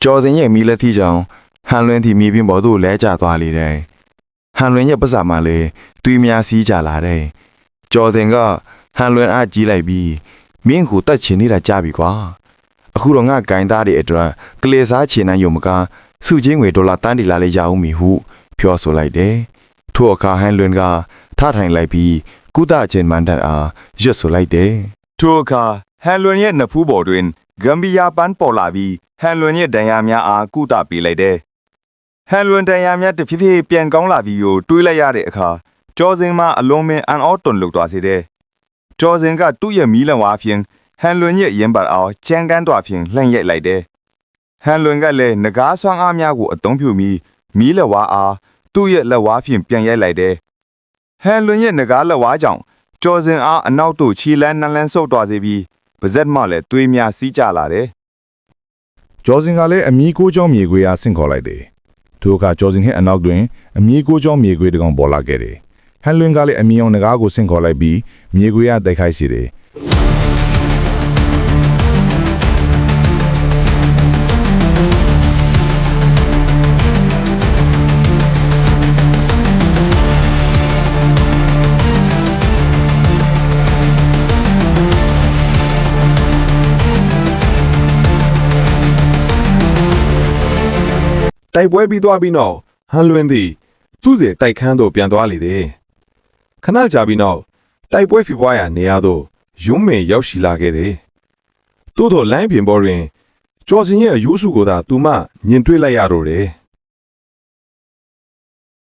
ကျော်စင်ရဲ့မီးလက်သီးကြောင့်ဟန်လွင်သည်မြေပြင်ပေါ်သို့လဲကျသွားလေတယ်ဟန်လွင်ရဲ့ပစာမှလည်းသွေးများစီးကြလာတယ်ကျော်စင်ကဟန်လွင်အားကြီးလိုက်ပြီးမင်းကိုတတ်ချင်နေတာကြပြီကွာအခုတော့ငါဂိုင်းသားတွေအတွက်ကလေးစားချင်နိုင်ရုံမကစုချင်းငွေဒေါ်လာတန်းတီလာလေးရအောင်မီဟုပြောဆိုလိုက်တယ်ထို့အခါဟန်လွင်ကထထိုင်လိုက်ပြီးကုသချင်းမန်တန်အားရွတ်ဆိုလိုက်တယ်ထို့အခါဟန်လွင်ရဲ့နဖူးပေါ်တွင်ဂမ်ဘီယာပန်းပေါ်လာပြီးဟန်လွင်ရဲ့ဒဏ်ရာများအားကုသပေးလိုက်တယ်ဟန်လွင်ဒဏ်ရာများတဖြည်းဖြည်းပြန်ကောင်းလာပြီးကိုတွေးလိုက်ရတဲ့အခါကျော်စင်မှအလုံးမင်းအန်အောတွန်လုသွားစေတယ်ကျော်စင်ကသူ့ရဲ့မီးလံဝါဖြင့်ဟန်လွင်ရဲ့ရင်ပတ်အောင်ကြမ်းကန်းသွားဖြင့်လှန့်ရိုက်လိုက်တယ်ဟန်လွင်ကလည်းငကားဆွမ်းအားများကိုအသုံးပြုပြီးမီးလက်ဝါအားသူ့ရဲ့လက်ဝါဖြင့်ပြန်ရိုက်လိုက်တယ်ဟန်လွင်ရဲ့ငကားလက်ဝါကြောင့်ကျော်စင်အားအနောက်သို့ခြေလန်းနှလန်းဆုပ်သွားစေပြီးပါဇက်မှလည်းသွေးများစီးကြလာတယ်ကျော်စင်ကလည်းအမီးကိုကျောင်းမြေခွေအားဆင့်ခေါ်လိုက်တယ်ထိုအခါကျော်စင်ရဲ့အနောက်တွင်အမီးကိုကျောင်းမြေခွေတကောင်ပေါ်လာခဲ့တယ်ဟန်လွင်ကလည်းအမီးအောင်ငကားကိုဆင့်ခေါ်လိုက်ပြီးမြေခွေအားတိုက်ခိုက်စေတယ်တိုက်ပွဲပြီးသွားပြီးနောက်ဟန်လွင်သည်သူ့စီတိုက်ခန်းသို့ပြန်သွားလေသည်ခဏကြာပြီးနောက်တိုက်ပွဲဖြစ်ပွားရာနေရာသို့ယွန်းမင်ရောက်ရှိလာခဲ့သည်သို့သောလိုင်းပြင်ပေါ်တွင်ကျော်စင်ရဲ့အယူစုကိုသာသူမှညင်တွေ့လိုက်ရတော့တယ်